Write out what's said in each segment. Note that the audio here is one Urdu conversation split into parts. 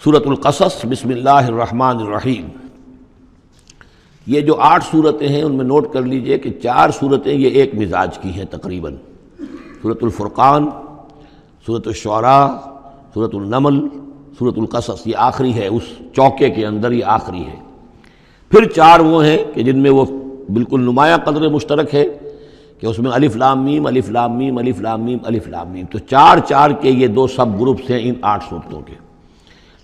سورۃ القصص، بسم اللہ الرحمن الرحیم۔ یہ جو 8 صورتیں ہیں ان میں نوٹ کر لیجئے کہ 4 صورتیں یہ ایک مزاج کی ہیں تقریباً۔ سورۃ الفرقان، سورۃ الشعراء، سورۃ النمل، سورۃ القصص، یہ آخری ہے، اس چوکے کے اندر یہ آخری ہے۔ پھر 4 وہ ہیں کہ جن میں وہ بالکل نمایاں قدر مشترک ہے کہ اس میں الف لام میم الف لام میم الف لام میم الف لام میم، تو 4 کے یہ 2 سب گروپس ہیں ان 8 صورتوں کے۔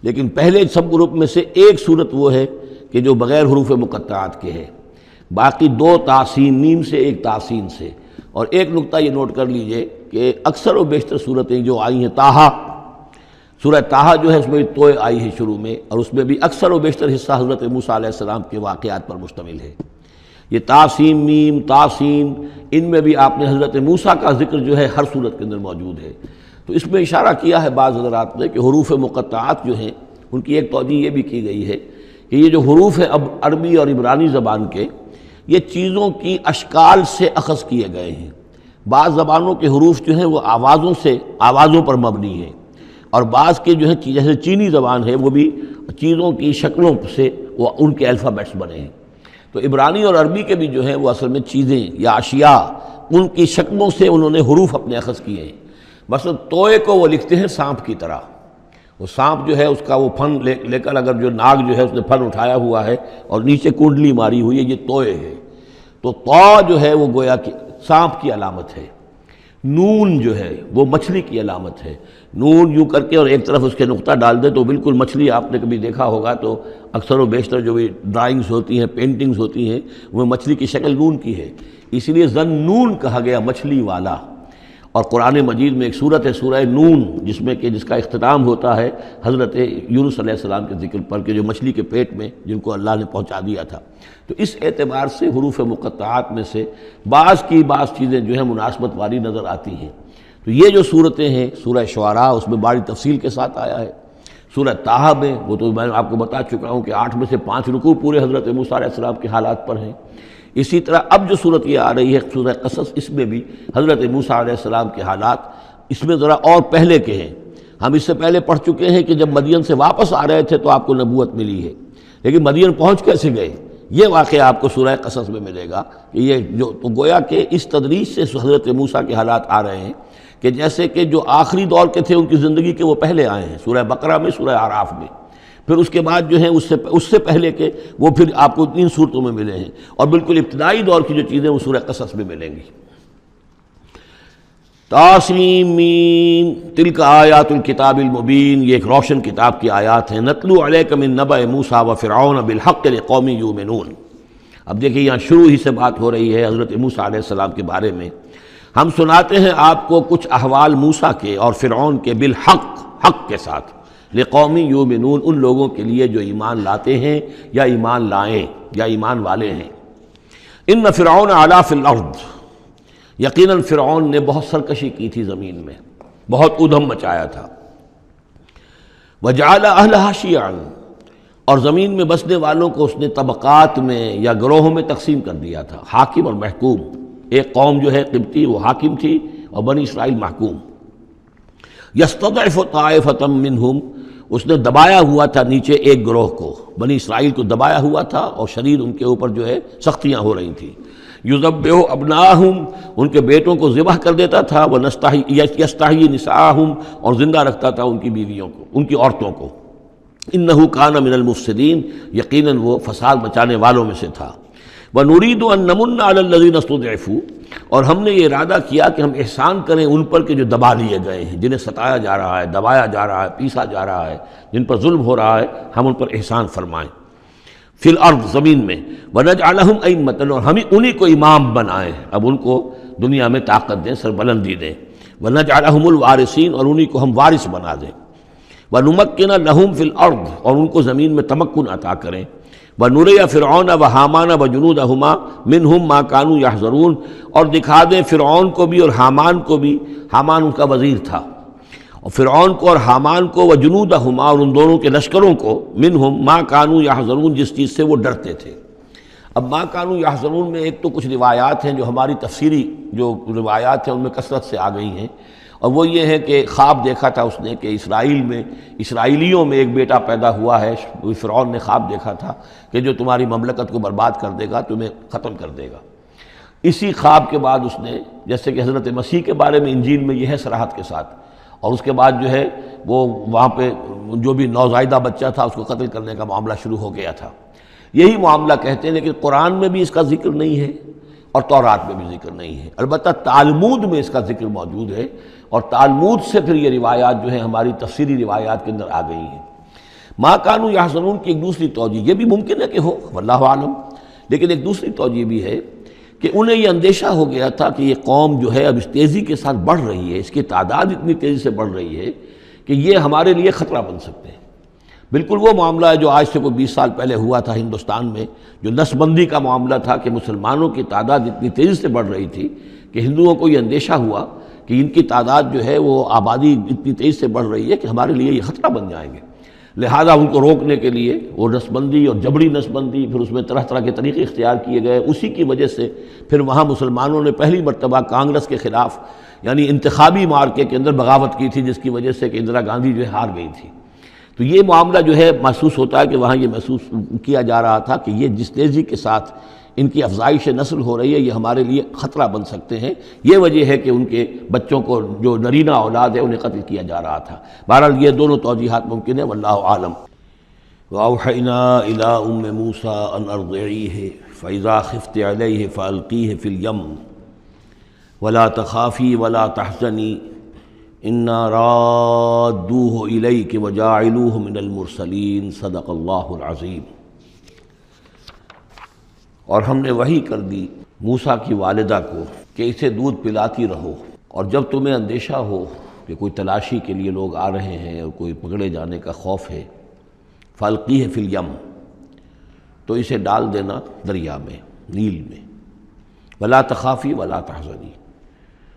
لیکن پہلے سب گروپ میں سے ایک صورت وہ ہے کہ جو بغیر حروف مقطعات کے ہے، باقی 2 تاسین میم سے، ایک تاسین سے۔ اور ایک نقطہ یہ نوٹ کر لیجئے کہ اکثر و بیشتر صورتیں جو آئی ہیں، طٰہٰ، سورہ طٰہٰ جو ہے اس میں توئے آئی ہے شروع میں، اور اس میں بھی اکثر و بیشتر حصہ حضرت موسیٰ علیہ السلام کے واقعات پر مشتمل ہے۔ یہ تاسین میم، تاسین، ان میں بھی آپ نے حضرت موسیٰ کا ذکر جو ہے ہر صورت کے اندر موجود ہے۔ تو اس میں اشارہ کیا ہے بعض حضرات نے کہ حروف مقطعات جو ہیں ان کی ایک توجہ یہ بھی کی گئی ہے کہ یہ جو حروف ہیں اب عربی اور عبرانی زبان کے، یہ چیزوں کی اشکال سے اخذ کیے گئے ہیں۔ بعض زبانوں کے حروف جو ہیں وہ آوازوں پر مبنی ہیں، اور بعض کے جو ہے جیسے چینی زبان ہے وہ بھی چیزوں کی شکلوں سے وہ ان کے الفابیٹس بنے ہیں۔ تو عبرانی اور عربی کے بھی جو ہیں وہ اصل میں چیزیں یا اشیاء، ان کی شکلوں سے انہوں نے حروف اپنے اخذ کیے ہیں۔ مثلا توئے کو وہ لکھتے ہیں سانپ کی طرح، وہ سانپ جو ہے اس کا وہ پھن لے کر اگر جو ناگ جو ہے اس نے پھن اٹھایا ہوا ہے اور نیچے کنڈلی ماری ہوئی ہے، یہ توئے ہے۔ تو طا جو ہے وہ گویا کہ سانپ کی علامت ہے، نون جو ہے وہ مچھلی کی علامت ہے۔ نون یوں کر کے اور ایک طرف اس کے نقطہ ڈال دے تو بالکل مچھلی، آپ نے کبھی دیکھا ہوگا تو اکثر و بیشتر جو بھی ڈرائنگز ہوتی ہیں، پینٹنگز ہوتی ہیں، وہ مچھلی کی شکل نون کی ہے، اس لیے ذن-نون کہا گیا، مچھلی والا۔ اور قرآن مجید میں ایک سورت ہے سورہ نون، جس کا اختتام ہوتا ہے حضرت یونس علیہ السلام کے ذکر پر کہ جو مچھلی کے پیٹ میں جن کو اللہ نے پہنچا دیا تھا۔ تو اس اعتبار سے حروف مقطعات میں سے بعض چیزیں جو ہیں مناسبت والی نظر آتی ہیں۔ تو یہ جو صورتیں ہیں، سورہ شعراء اس میں بڑی تفصیل کے ساتھ آیا ہے۔ سورہ طٰہٰ میں وہ تو میں آپ کو بتا چکا ہوں کہ 8 میں سے 5 رکوع پورے حضرت موسیٰ علیہ السلام کے حالات پر ہیں۔ اسی طرح اب جو صورت یہ آ رہی ہے سورہ قصص، اس میں بھی حضرت موسیٰ علیہ السلام کے حالات اس میں ذرا اور پہلے کے ہیں۔ ہم اس سے پہلے پڑھ چکے ہیں کہ جب مدین سے واپس آ رہے تھے تو آپ کو نبوت ملی ہے، لیکن مدین پہنچ کیسے گئے، یہ واقعہ آپ کو سورہ قصص میں ملے گا کہ یہ جو تو گویا کہ اس تدریج سے حضرت موسیٰ کے حالات آ رہے ہیں کہ جیسے کہ جو آخری دور کے تھے ان کی زندگی کے وہ پہلے آئے ہیں، سورہ بقرہ میں، سورہ اعراف میں، پھر اس کے بعد جو ہیں اس سے پہلے کے وہ پھر آپ کو 3 صورتوں میں ملے ہیں، اور بالکل ابتدائی دور کی جو چیزیں وہ سورہ قصص میں ملیں گی۔ طاسیم میم تلک آیات الکتاب المبین، یہ ایک روشن کتاب کی آیات ہیں۔ نتلو علیک من نبأ موسیٰ وفرعون بالحق لقوم یؤمنون۔ اب دیکھیں یہاں شروع ہی سے بات ہو رہی ہے حضرت موسیٰ علیہ السلام کے بارے میں۔ ہم سناتے ہیں آپ کو کچھ احوال موسیٰ کے اور فرعون کے، بالحق، حق کے ساتھ، لقوم یؤمنون، ان لوگوں کے لیے جو ایمان لاتے ہیں یا ایمان لائیں یا ایمان والے ہیں۔ ان فرعون علا فی الارض، یقیناً فرعون نے بہت سرکشی کی تھی زمین میں، بہت ادھم مچایا تھا۔ وجعل اہلہا شیعا، اور زمین میں بسنے والوں کو اس نے طبقات میں یا گروہوں میں تقسیم کر دیا تھا، حاکم اور محکوم۔ ایک قوم جو ہے قبطی وہ حاکم تھی اور بنی اسرائیل محکوم۔ یستضعف طائفۃ منہم، اس نے دبایا ہوا تھا نیچے ایک گروہ کو، بنی اسرائیل کو دبایا ہوا تھا اور شدید ان کے اوپر جو ہے سختیاں ہو رہی تھیں۔ یذبح ابناہم، ان کے بیٹوں کو ذبح کر دیتا تھا، یستحیی نساءہم، اور زندہ رکھتا تھا ان کی بیویوں کو، ان کی عورتوں کو۔ انہ کان من المفسدین، یقیناً وہ فساد مچانے والوں میں سے تھا۔ وَنُرِيدُ أَن نَّمُنَّ عَلَى الَّذِينَ اسْتُضْعِفُوا، اور ہم نے یہ ارادہ کیا کہ ہم احسان کریں ان پر کہ جو دبا لیے گئے ہیں، جنہیں ستایا جا رہا ہے، دبایا جا رہا ہے، پیسا جا رہا ہے، جن پر ظلم ہو رہا ہے، ہم ان پر احسان فرمائیں۔ فی الارض، زمین میں، وَنَجْعَلَهُمْ أَئِمَّةً، اور ہم انہی کو امام بنائیں، اب ان کو دنیا میں طاقت دیں، سربلندی دیں۔ وَنَجْعَلَهُمُ الْوَارِثِينَ، اور انہی کو ہم وارث بنا دیں۔ وَنُمَكِّنَ لَهُمْ فِي الْأَرْضِ، اور ان کو زمین میں تمکن عطا کریں۔ وَنُرِيَ فِرْعَوْنَ وَحَامَانَ وَجُنُودَهُمَا مِنْهُمْ مَا كَانُوا يَحْذَرُونَ، اور دکھا دیں فرعون کو بھی اور حامان کو بھی، حامان ان کا وزیر تھا، اور فرعون کو اور حامان کو، وجنودہما، اور ان دونوں کے لشکروں کو، منہم ما کانوا یحذرون، جس چیز سے وہ ڈرتے تھے۔ اب ما کانوا یحذرون میں ایک تو کچھ روایات ہیں جو ہماری تفسیری جو روایات ہیں ان میں کثرت سے آ گئی ہیں، اور وہ یہ ہے کہ خواب دیکھا تھا اس نے کہ اسرائیلیوں میں ایک بیٹا پیدا ہوا ہے، فرعون نے خواب دیکھا تھا کہ جو تمہاری مملکت کو برباد کر دے گا، تمہیں ختم کر دے گا۔ اسی خواب کے بعد اس نے، جیسے کہ حضرت مسیح کے بارے میں انجیل میں یہ ہے صراحت کے ساتھ، اور اس کے بعد جو ہے وہ وہاں پہ جو بھی نوزائیدہ بچہ تھا اس کو قتل کرنے کا معاملہ شروع ہو گیا تھا۔ یہی معاملہ کہتے ہیں، لیکن قرآن میں بھی اس کا ذکر نہیں ہے اور تورات میں بھی ذکر نہیں ہے، البتہ تالمود میں اس کا ذکر موجود ہے، اور تالمود سے پھر یہ روایات جو ہیں ہماری تفسیری روایات کے اندر آ گئی ہیں۔ ما کانوا یحزنون کی ایک دوسری توجہ یہ بھی ممکن ہے کہ ہو، واللہ عالم، لیکن ایک دوسری توجہ بھی ہے کہ انہیں یہ اندیشہ ہو گیا تھا کہ یہ قوم جو ہے اب اس تیزی کے ساتھ بڑھ رہی ہے، اس کی تعداد اتنی تیزی سے بڑھ رہی ہے کہ یہ ہمارے لیے خطرہ بن سکتے ہیں۔ بالکل وہ معاملہ ہے جو آج سے کوئی 20 سال پہلے ہوا تھا ہندوستان میں، جو نسل بندی کا معاملہ تھا کہ مسلمانوں کی تعداد اتنی تیزی سے بڑھ رہی تھی کہ ہندوؤں کو یہ اندیشہ ہوا کہ ان کی تعداد جو ہے وہ آبادی اتنی تیزی سے بڑھ رہی ہے کہ ہمارے لیے یہ خطرہ بن جائیں گے، لہذا ان کو روکنے کے لیے وہ نسل بندی اور جبری نسل بندی، پھر اس میں طرح طرح کے طریقے اختیار کیے گئے۔ اسی کی وجہ سے پھر وہاں مسلمانوں نے پہلی مرتبہ کانگریس کے خلاف یعنی انتخابی مارکے کے اندر بغاوت کی تھی، جس کی وجہ سے کہ اندرا گاندھی جو ہے ہار گئی تھی۔ تو یہ معاملہ جو ہے محسوس ہوتا ہے کہ وہاں یہ محسوس کیا جا رہا تھا کہ یہ جس تیزی کے ساتھ ان کی افزائش نسل ہو رہی ہے یہ ہمارے لیے خطرہ بن سکتے ہیں۔ یہ وجہ ہے کہ ان کے بچوں کو جو نرینہ اولاد ہے انہیں قتل کیا جا رہا تھا۔ بہرحال یہ دونوں توجیحات ممکن ہیں، واللہ عالم۔ وَأَوْحَيْنَا إِلَىٰ أُمِّ مُوسَىٰ أَنْ أَرْضِعِيهِ فَإِذَا خِفْتِ عَلَيْهِ فَأَلْقِيهِ فِي الْيَمِّ وَلَا تَخَافِي وَلَا تَحْزَنِي إِنَّا رَادُّوهُ إِلَيْكِ وَجَاعِلُوهُ مِنَ الْمُرْسَلِينَ صدق اللہ العظیم۔ اور ہم نے وحی کر دی موسیٰ کی والدہ کو کہ اسے دودھ پلاتی رہو، اور جب تمہیں اندیشہ ہو کہ کوئی تلاشی کے لیے لوگ آ رہے ہیں اور کوئی پکڑے جانے کا خوف ہے، فَأَلْقِيهِ فِي الْيَمِّ تو اسے ڈال دینا دریا میں، نیل میں، وَلَا تَخَافِي وَلَا تَحْزَنِي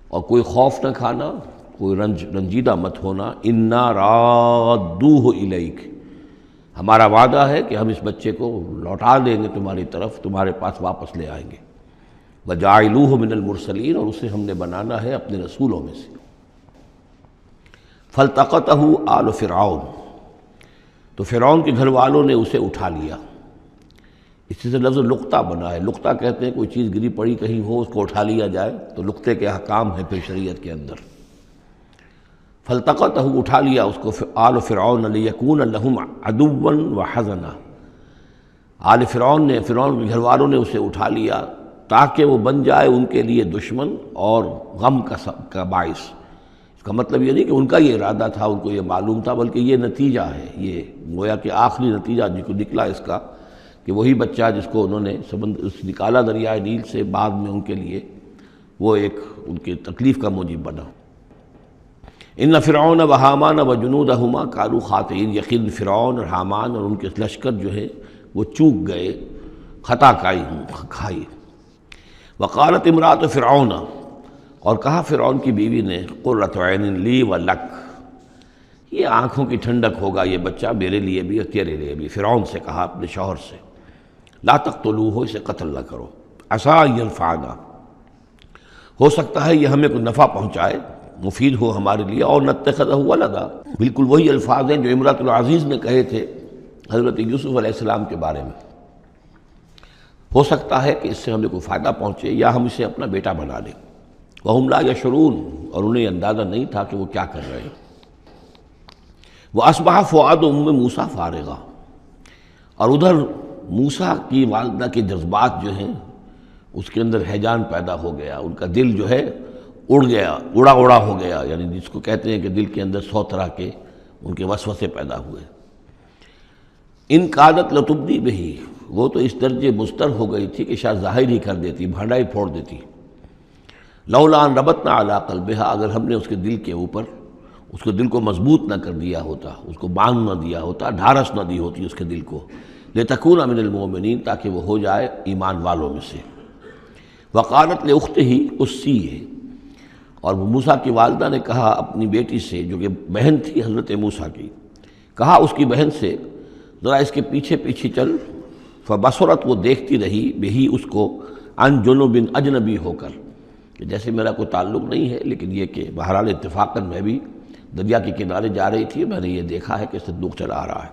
اور کوئی خوف نہ کھانا، کوئی رنجیدہ مت ہونا، اِنَّا رَادُّوهُ إِلَيْكَ ہمارا وعدہ ہے کہ ہم اس بچے کو لوٹا دیں گے تمہاری طرف، تمہارے پاس واپس لے آئیں گے، وَجَاعِلُوهُ مِنَ الْمُرْسَلِينَ اور اسے ہم نے بنانا ہے اپنے رسولوں میں سے۔ فَالْتَقَطَهُ آلُ فِرْعَوْنَ تو فرعون کے گھر والوں نے اسے اٹھا لیا۔ اسی سے لفظ لقطہ بنا ہے، لقطہ کہتے ہیں کوئی چیز گری پڑی کہیں ہو اس کو اٹھا لیا جائے، تو لقطے کے احکام ہیں پھر شریعت کے اندر۔ فَالْتَقَطَهُ اٹھا لیا اس کو آل فرعون لِيَكُونَ لَهُمْ عَدُوًّا وَحَزَنًا آل فرعون نے، فرعون کے گھر والوں نے اسے اٹھا لیا تاکہ وہ بن جائے ان کے لیے دشمن اور غم کا باعث۔ اس کا مطلب یہ نہیں کہ ان کا یہ ارادہ تھا، ان کو یہ معلوم تھا، بلکہ یہ نتیجہ ہے، یہ گویا کہ آخری نتیجہ جس کو نکلا اس کا کہ وہی بچہ جس کو انہوں نے نکالا دریائے نیل سے، بعد میں ان کے لیے وہ ایک ان کی تکلیف کا موجب بنا۔ ان فرعون و حامان و جنودہما کانوا خاطئین یقین فرعون اور حامان اور ان کے لشکر جو ہے وہ چوک گئے، خطا کھائی۔ وقالت امرأۃ فرعون اور کہا فرعون کی بیوی نے قرۃ عین لی و لک یہ آنکھوں کی ٹھنڈک ہوگا یہ بچہ میرے لیے بھی اور تیرے لیے بھی۔ فرعون سے کہا اپنے شوہر سے لا تقتلوہ اسے قتل نہ کرو، عسیٰ ان ینفعنا ہو سکتا ہے یہ ہمیں کوئی نفع پہنچائے، مفید ہو ہمارے لیے، اور نتخذہ ولدا بالکل وہی الفاظ ہیں جو امرأۃ العزیز نے کہے تھے حضرت یوسف علیہ السلام کے بارے میں۔ ہو سکتا ہے کہ اس سے ہمیں کوئی فائدہ پہنچے یا ہم اسے اپنا بیٹا بنا لیں۔ وَهُمْ لَا يَشْعُرُونَ اور انہیں اندازہ نہیں تھا کہ وہ کیا کر رہے ہیں۔ وَأَصْبَحَ فُؤَادُ أُمِّ مُوسَىٰ فَارِغًا اور ادھر موسیٰ کی والدہ کے جذبات جو ہیں اس کے اندر ہیجان پیدا ہو گیا، ان کا دل جو ہے اڑ گیا، اڑا ہو گیا، یعنی جس کو کہتے ہیں کہ دل کے اندر 100 طرح کے ان کے وسوسے پیدا ہوئے۔ ان کادت لتبدی بہی وہ تو اس درجے مضطر ہو گئی تھی کہ شاید ظاہر ہی کر دیتی، بھانڈا ہی پھوڑ دیتی۔ لولا ان ربطنا علی قلبہا اگر ہم نے اس کے دل کے اوپر اس کو دل کو مضبوط نہ کر دیا ہوتا، اس کو باندھ نہ دیا ہوتا، ڈھارس نہ دی ہوتی اس کے دل کو، لتکون من المؤمنین تاکہ وہ ہو جائے ایمان والوں میں سے۔ وقالت لاختہ قصیہ اور موسیٰ کی والدہ نے کہا اپنی بیٹی سے جو کہ بہن تھی حضرت موسیٰ کی، کہا اس کی بہن سے ذرا اس کے پیچھے پیچھے چل۔ فبصرت وہ دیکھتی رہی بہی اس کو عن جنب اجنبی ہو کر، کہ جیسے میرا کوئی تعلق نہیں ہے، لیکن یہ کہ بہرحال اتفاقاً میں بھی دریا کے کنارے جا رہی تھی، میں نے یہ دیکھا ہے کہ صندوق چلا آ رہا ہے۔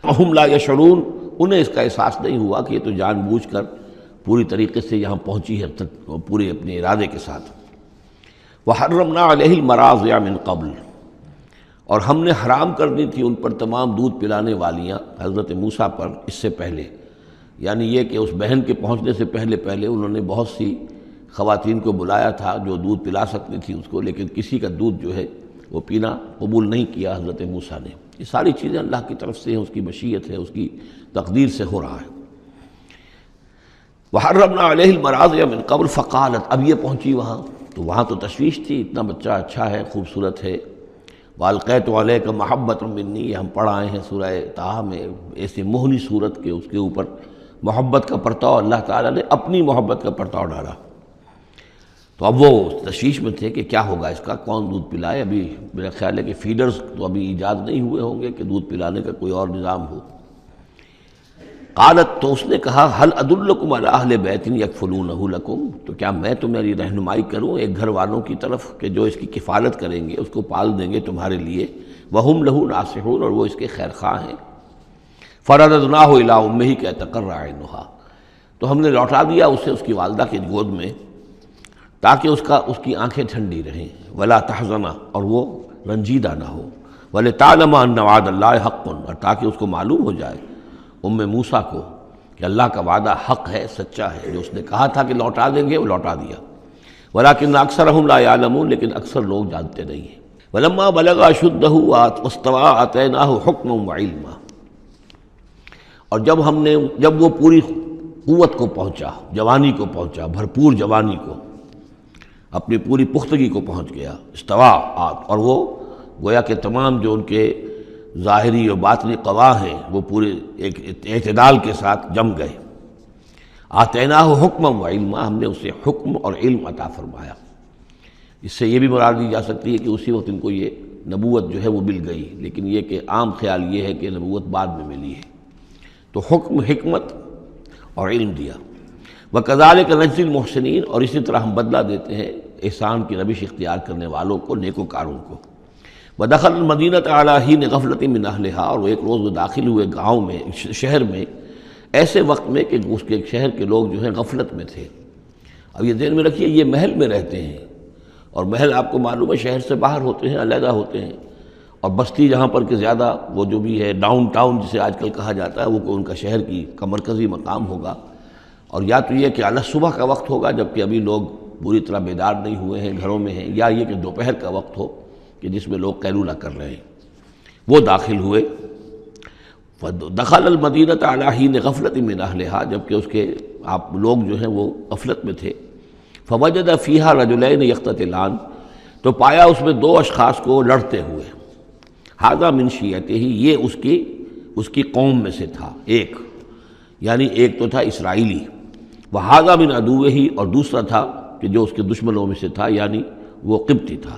وَهُمْ لَا يَشْعُرُونَ، انہیں اس کا احساس نہیں ہوا کہ یہ تو جان بوجھ کر پوری طریقے سے یہاں پہنچی ہے، پورے اپنے ارادے کے ساتھ۔ وَحَرَّمْنَا عَلَيْهِ الْمَرَاضِعَ مِنْ قَبْلُ، اور ہم نے حرام کر دی تھی ان پر تمام دودھ پلانے والیاں حضرت موسیٰ پر اس سے پہلے، یعنی یہ کہ اس بہن کے پہنچنے سے پہلے انہوں نے بہت سی خواتین کو بلایا تھا جو دودھ پلا سکتی تھی اس کو، لیکن کسی کا دودھ جو ہے وہ پینا قبول نہیں کیا حضرت موسیٰ نے۔ یہ ساری چیزیں اللہ کی طرف سے ہیں، اس کی مشیت ہے، اس کی تقدیر سے ہو رہا ہے۔ وَحَرَّمْنَا عَلَيْهِ الْمَرَاضِعَ مِنْ قَبْلُ فَقَالَتْ، اب یہ پہنچی وہاں تو وہاں تو تشویش تھی، اتنا بچہ اچھا ہے، خوبصورت ہے۔ وَأَلْقَيْتُ عَلَيْكَ مَحَبَّةً مِّنِّي، یہ ہم پڑھ آئے ہیں سورہ طٰہٰ میں، ایسی موہنی صورت کے اس کے اوپر محبت کا پرتاؤ، اللہ تعالیٰ نے اپنی محبت کا پرتاؤ ڈالا۔ تو اب وہ تشویش میں تھے کہ کیا ہوگا اس کا، کون دودھ پلائے۔ ابھی میرا خیال ہے کہ فیڈرز تو ابھی ایجاد نہیں ہوئے ہوں گے کہ دودھ پلانے کا کوئی اور نظام ہو۔ قالت، تو اس نے کہا، هل ادلکم علی اہل بیت یکفلونہ لکم، تو کیا میں تمہاری رہنمائی کروں ایک گھر والوں کی طرف کہ جو اس کی کفالت کریں گے، اس کو پال دیں گے تمہارے لیے، وہم لہ ناصحون، اور وہ اس کے خیر خواہ ہیں۔ فرددناہ الی امہ کی تقر عینہا، تو ہم نے لوٹا دیا اسے اس کی والدہ کی گود میں تاکہ اس کی آنکھیں ٹھنڈی رہیں، ولا تحزن، اور وہ رنجیدہ نہ ہو، ولتعلم ان وعد اللہ حق، اور تاکہ اس کو معلوم ہو جائے موسیٰ کو کہ اللہ کا وعدہ حق ہے، سچا ہے، جو اس نے کہا تھا کہ لوٹا دیں گے وہ لوٹا دیا۔ ولکن اکثرہم لا یعلمون، لیکن اکثر لوگ جانتے نہیں ہیں۔ ولما بلغ اشدہ واستوى آتیناہ حکما وعلما، اور جب وہ پوری قوت کو پہنچا، جوانی کو پہنچا، بھرپور جوانی کو، اپنی پوری پختگی کو پہنچ گیا، استوا، اور وہ گویا کہ تمام جو ان کے ظاہری اور باطنی قواہ ہیں وہ پورے ایک اعتدال کے ساتھ جم گئے۔ آتیناہ حکما و علما، ہم نے اسے حکم اور علم عطا فرمایا۔ اس سے یہ بھی مراد دی جا سکتی ہے کہ اسی وقت ان کو یہ نبوت جو ہے وہ مل گئی، لیکن یہ کہ عام خیال یہ ہے کہ نبوت بعد میں ملی ہے۔ تو حکم، حکمت اور علم دیا۔ وَكَذَلِكَ نَجْزِي الْمُحْسِنِينَ، اور اسی طرح ہم بدلہ دیتے ہیں احسان کی روش اختیار کرنے والوں کو، نیکوکاروں کو۔ وَدَخَلَ الْمَدِينَةَ عَلَىٰ حِينِ غَفْلَةٍ مِّنْ أَهْلِهَا، اور ایک روز وہ داخل ہوئے گاؤں میں، شہر میں، ایسے وقت میں کہ اس کے شہر کے لوگ جو ہیں غفلت میں تھے۔ اب یہ ذہن میں رکھیے، یہ محل میں رہتے ہیں، اور محل آپ کو معلوم ہے شہر سے باہر ہوتے ہیں، علیحدہ ہوتے ہیں، اور بستی جہاں پر کہ زیادہ وہ جو بھی ہے ڈاؤن ٹاؤن جسے آج کل کہا جاتا ہے، وہ ان کا شہر کا مرکزی مقام ہوگا، اور یا تو یہ کہ اعلیٰ صبح کا وقت ہوگا جبکہ ابھی لوگ پوری طرح بیدار نہیں ہوئے ہیں، گھروں میں ہیں، یا یہ کہ دوپہر کا وقت ہو کہ جس میں لوگ قیلولہ کر رہے ہیں۔ وہ داخل ہوئے، دخل المدینۃ علی حین غفلۃ من اہلہا، جبکہ اس کے آپ لوگ جو ہیں وہ غفلت میں تھے۔ فوجد فیہا رجلین یقتتلان، تو پایا اس میں دو اشخاص کو لڑتے ہوئے۔ ھذا من شیعتہ، یہ اس کی قوم میں سے تھا، ایک یعنی ایک تو تھا اسرائیلی، وھذا من عدوہ، اور دوسرا تھا کہ جو اس کے دشمنوں میں سے تھا، یعنی وہ قبطی تھا۔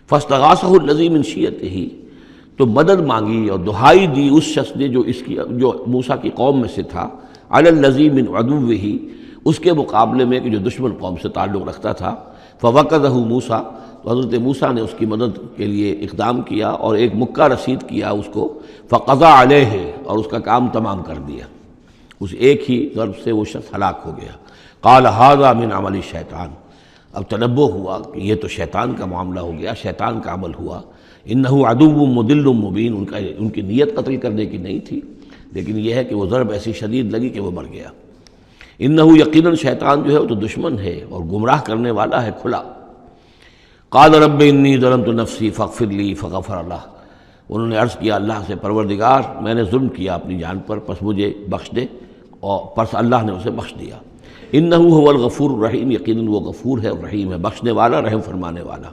فاستغاثہ الذی من شیعتہ، تو مدد مانگی اور دہائی دی اس شخص نے جو موسیٰ کی قوم میں سے تھا، علی الذی من عدوہ، اس کے مقابلے میں کہ جو دشمن قوم سے تعلق رکھتا تھا۔ فوقظہ موسیٰ، تو حضرت موسیٰ نے اس کی مدد کے لیے اقدام کیا اور ایک مکہ رسید کیا اس کو، فقضى علیہ، اور اس کا کام تمام کر دیا، اس ایک ہی ضرب سے وہ شخص ہلاک ہو گیا۔ قال ھذا من عمل الشیطان، اب تنبہ ہوا کہ یہ تو شیطان کا معاملہ ہو گیا، شیطان کا عمل ہوا۔ انہ عدو مضل مبین، ان کی نیت قتل کرنے کی نہیں تھی، لیکن یہ ہے کہ وہ ضرب ایسی شدید لگی کہ وہ مر گیا۔ انہ، یقیناً شیطان جو ہے وہ تو دشمن ہے اور گمراہ کرنے والا ہے کھلا۔ قال رب انی ظلمت نفسی فاغفر لی، فغفر لہ، انہوں نے عرض کیا اللہ سے، پروردگار میں نے ظلم کیا اپنی جان پر، پس مجھے بخش دے، اور پس اللہ نے اسے بخش دیا۔ انہ هو الغفور الرحیم، یقیناً وہ غفور ہے اور رحیم ہے، بخشنے والا، رحم فرمانے والا۔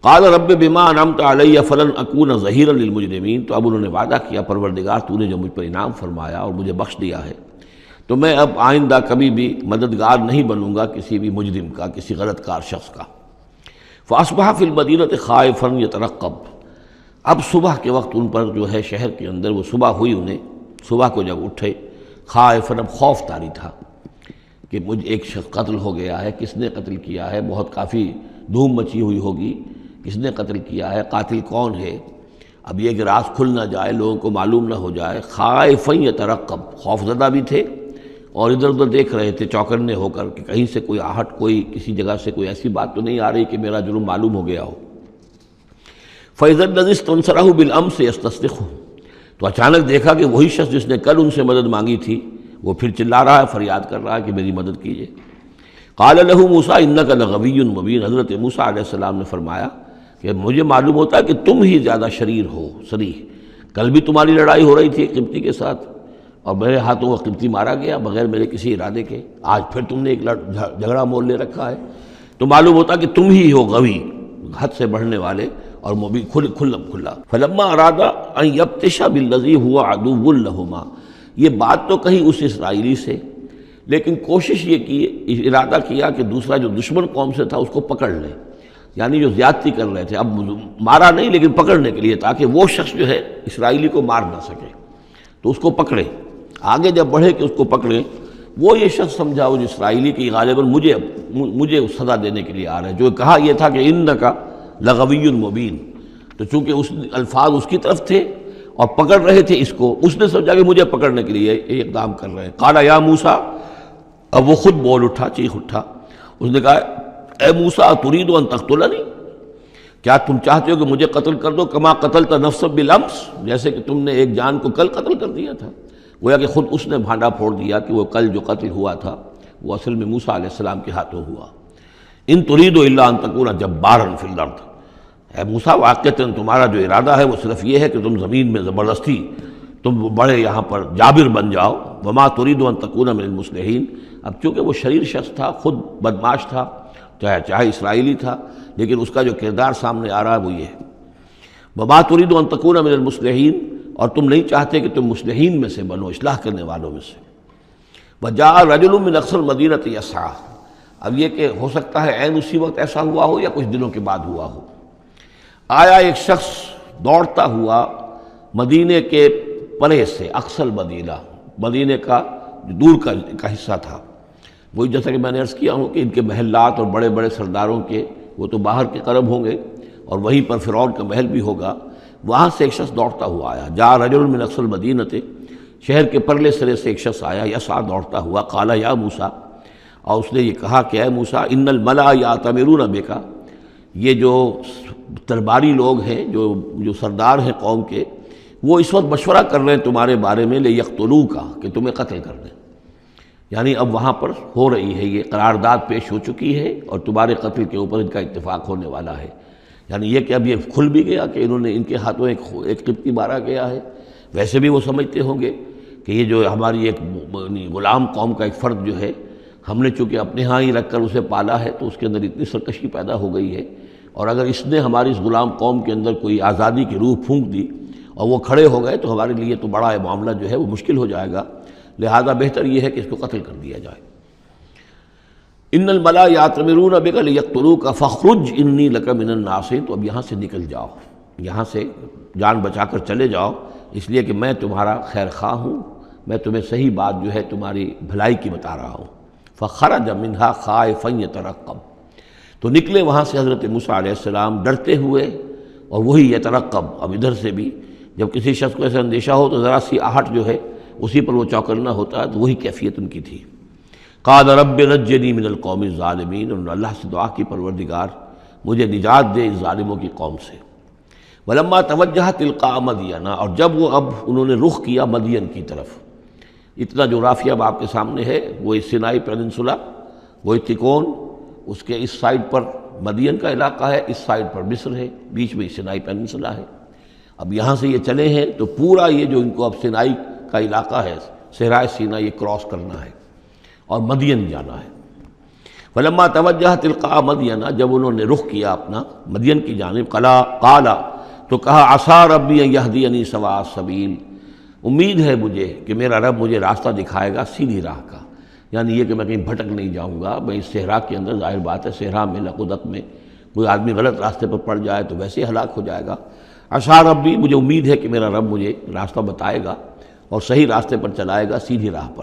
قال رب بما انعمت علی فلن اکون ظہیرا للمجرمین، تو اب انہوں نے وعدہ کیا پروردگار تو نے جو مجھ پر انعام فرمایا اور مجھے بخش دیا ہے، تو میں اب آئندہ کبھی بھی مددگار نہیں بنوں گا کسی بھی مجرم کا، کسی غلط کار شخص کا۔ فاصبح فی المدینۃ خائفا یترقب، اب صبح کے وقت ان پر جو ہے شہر کے اندر، وہ صبح ہوئی انہیں، صبح کو جب اٹھے، خائفا، اب خوف طاری تھا، کہ مجھ ایک شخص قتل ہو گیا ہے، کس نے قتل کیا ہے، بہت کافی دھوم مچی ہوئی ہوگی، کس نے قتل کیا ہے، قاتل کون ہے۔ اب یہ کہ راز کھل نہ جائے، لوگوں کو معلوم نہ ہو جائے، خائفًا یترقب، خوف زدہ بھی تھے اور ادھر ادھر دیکھ رہے تھے چوکنے ہو کر کہ کہیں سے کوئی آہٹ، کوئی کسی جگہ سے کوئی ایسی بات تو نہیں آ رہی کہ میرا جرم معلوم ہو گیا ہو۔ فَإِذَا الَّذِي اسْتَنصَرَهُ بِالْأَمْسِ يَسْتَصْرِخُهُ، تو اچانک دیکھا کہ وہی شخص جس نے کل ان سے مدد مانگی تھی وہ پھر چلا رہا ہے، فریاد کر رہا ہے کہ میری مدد کیجیے۔ قال له موسیٰ انک لغوی مبین، حضرت موسیٰ علیہ السلام نے فرمایا کہ مجھے معلوم ہوتا ہے کہ تم ہی زیادہ شریر ہو، صریح، کل بھی تمہاری لڑائی ہو رہی تھی قبطی کے ساتھ اور میرے ہاتھوں وہ قبطی مارا گیا بغیر میرے کسی ارادے کے، آج پھر تم نے ایک جھگڑا مول لے رکھا ہے، تو معلوم ہوتا کہ تم ہی ہو غوی، حد سے بڑھنے والے اور مبین، کھلا۔ فلما اراد ان یبطش بالذی هو عدو لہما، یہ بات تو کہی اس اسرائیلی سے، لیکن کوشش یہ کی، ارادہ کیا کہ دوسرا جو دشمن قوم سے تھا اس کو پکڑ لے، یعنی جو زیادتی کر رہے تھے، اب مارا نہیں لیکن پکڑنے کے لیے، تاکہ وہ شخص جو ہے اسرائیلی کو مار نہ سکے، تو اس کو پکڑے، آگے جب بڑھے کہ اس کو پکڑے، وہ یہ شخص سمجھا وہ جو اسرائیلی کی غالباً مجھے سزا دینے کے لیے آ رہا ہے، جو کہا یہ تھا کہ انک لغوی مبین، تو چونکہ اس الفاظ اس کی طرف تھے اور پکڑ رہے تھے اس کو، اس نے سمجھا کہ مجھے پکڑنے کے لیے یہ اقدام کر رہے ہیں۔ قال یا موسیٰ، اب وہ خود بول اٹھا، چیخ اٹھا، اس نے کہا اے موسیٰ ترید ان تقتلنی، کیا تم چاہتے ہو کہ مجھے قتل کر دو، کما قتلت نفسا بالامس، جیسے کہ تم نے ایک جان کو کل قتل کر دیا تھا۔ گویا کہ خود اس نے بھانڈا پھوڑ دیا کہ وہ کل جو قتل ہوا تھا وہ اصل میں موسیٰ علیہ السلام کے ہاتھوں ہوا۔ ان ترید الا ان تکون جبارا فی الارض، اے موسیٰ واقعتاً تمہارا جو ارادہ ہے وہ صرف یہ ہے کہ تم زمین میں زبردستی تم بڑے یہاں پر جابر بن جاؤ، وما ترید ان تکون من المصلحین۔ اب چونکہ وہ شریر شخص تھا، خود بدمعاش تھا، چاہے اسرائیلی تھا، لیکن اس کا جو کردار سامنے آ رہا ہے وہ یہ ہے، وما ترید ان تکون من المصلحین، اور تم نہیں چاہتے کہ تم مصلحین میں سے بنو، اصلاح کرنے والوں میں سے۔ وجاء رجل من اقصى المدینۃ یسعیٰ، اب یہ کہ ہو سکتا ہے عین اسی وقت ایسا ہوا ہو یا کچھ دنوں کے بعد ہوا ہو، آیا ایک شخص دوڑتا ہوا مدینے کے پرے سے، اقصى المدینہ، مدینے کا جو دور کا حصہ تھا، وہی جیسا کہ میں نے عرض کیا ہوں کہ ان کے محلات اور بڑے بڑے سرداروں کے وہ تو باہر کے قرب ہوں گے اور وہیں پر فرعون کا محل بھی ہوگا، وہاں سے ایک شخص دوڑتا ہوا آیا، جاء رجل من اقصى المدینۃ، شہر کے پرلے سرے سے ایک شخص آیا، یسعیٰ دوڑتا ہوا، قال یا موسیٰ، اور اس نے یہ کہا کہ اے موسیٰ ان الملأ یأتمرون بک، یہ جو درباری لوگ ہیں، جو سردار ہیں قوم کے، وہ اس وقت مشورہ کر رہے ہیں تمہارے بارے میں لیقتلوک، کہ تمہیں قتل کر دیں، یعنی اب وہاں پر ہو رہی ہے، یہ قرارداد پیش ہو چکی ہے اور تمہارے قتل کے اوپر ان کا اتفاق ہونے والا ہے، یعنی یہ کہ اب یہ کھل بھی گیا کہ انہوں نے ان کے ہاتھوں ایک قبطی مارا گیا ہے۔ ویسے بھی وہ سمجھتے ہوں گے کہ یہ جو ہماری ایک غلام قوم کا ایک فرد جو ہے، ہم نے چونکہ اپنے ہاں ہی رکھ کر اسے پالا ہے تو اس کے اندر اتنی سرکشی پیدا ہو گئی ہے، اور اگر اس نے ہماری اس غلام قوم کے اندر کوئی آزادی کی روح پھونک دی اور وہ کھڑے ہو گئے تو ہمارے لیے تو بڑا معاملہ جو ہے وہ مشکل ہو جائے گا، لہذا بہتر یہ ہے کہ اس کو قتل کر دیا جائے۔ ان الملأ یأتمرون بک لیقتلوک فاخرج انی لک من الناصحین، تو اب یہاں سے نکل جاؤ، یہاں سے جان بچا کر چلے جاؤ، اس لیے کہ میں تمہارا خیر خواہ ہوں، میں تمہیں صحیح بات جو ہے تمہاری بھلائی کی بتا رہا ہوں۔ فخرج منہا خائفا یترقب، تو نکلے وہاں سے حضرت موسیٰ علیہ السلام ڈرتے ہوئے، اور وہی یترقب، اب ادھر سے بھی جب کسی شخص کو ایسا اندیشہ ہو تو ذرا سی آہٹ جو ہے اسی پر وہ چوکنا ہوتا ہے، تو وہی کیفیت ان کی تھی۔ قال رب نجنی من القوم الظالمین، انہوں نے اللہ سے دعا کی پروردگار مجھے نجات دے اس ظالموں کی قوم سے۔ ولما توجہ تلقاء مدین، اور جب وہ اب انہوں نے رخ کیا مدین کی طرف، اتنا جغرافیہ اب آپ کے سامنے ہے، وہ سینائی پیننسولا، وہ تکون، اس کے اس سائڈ پر مدین کا علاقہ ہے، اس سائڈ پر مصر ہے، بیچ میں سینائی پیننسولا ہے۔ اب یہاں سے یہ چلے ہیں تو پورا یہ جو ان کو اب سینائی کا علاقہ ہے، صحرائے سینا، یہ کراس کرنا ہے اور مدین جانا ہے۔ فلما توجہ تلقاء مدین، جب انہوں نے رخ کیا اپنا مدین کی جانب، قال، تو کہا عسیٰ ربی ان یہدینی سواء السبیل، امید ہے مجھے کہ میرا رب مجھے راستہ دکھائے گا سیدھی راہ کا، یعنی یہ کہ میں کہیں بھٹک نہیں جاؤں گا، میں اس صحرا کے اندر، ظاہر بات ہے صحرا میں لقدت میں کوئی آدمی غلط راستے پر پڑ جائے تو ویسے ہلاک ہو جائے گا۔ عسیٰ ربی، مجھے امید ہے کہ میرا رب مجھے راستہ بتائے گا اور صحیح راستے پر چلائے گا، سیدھی راہ پر۔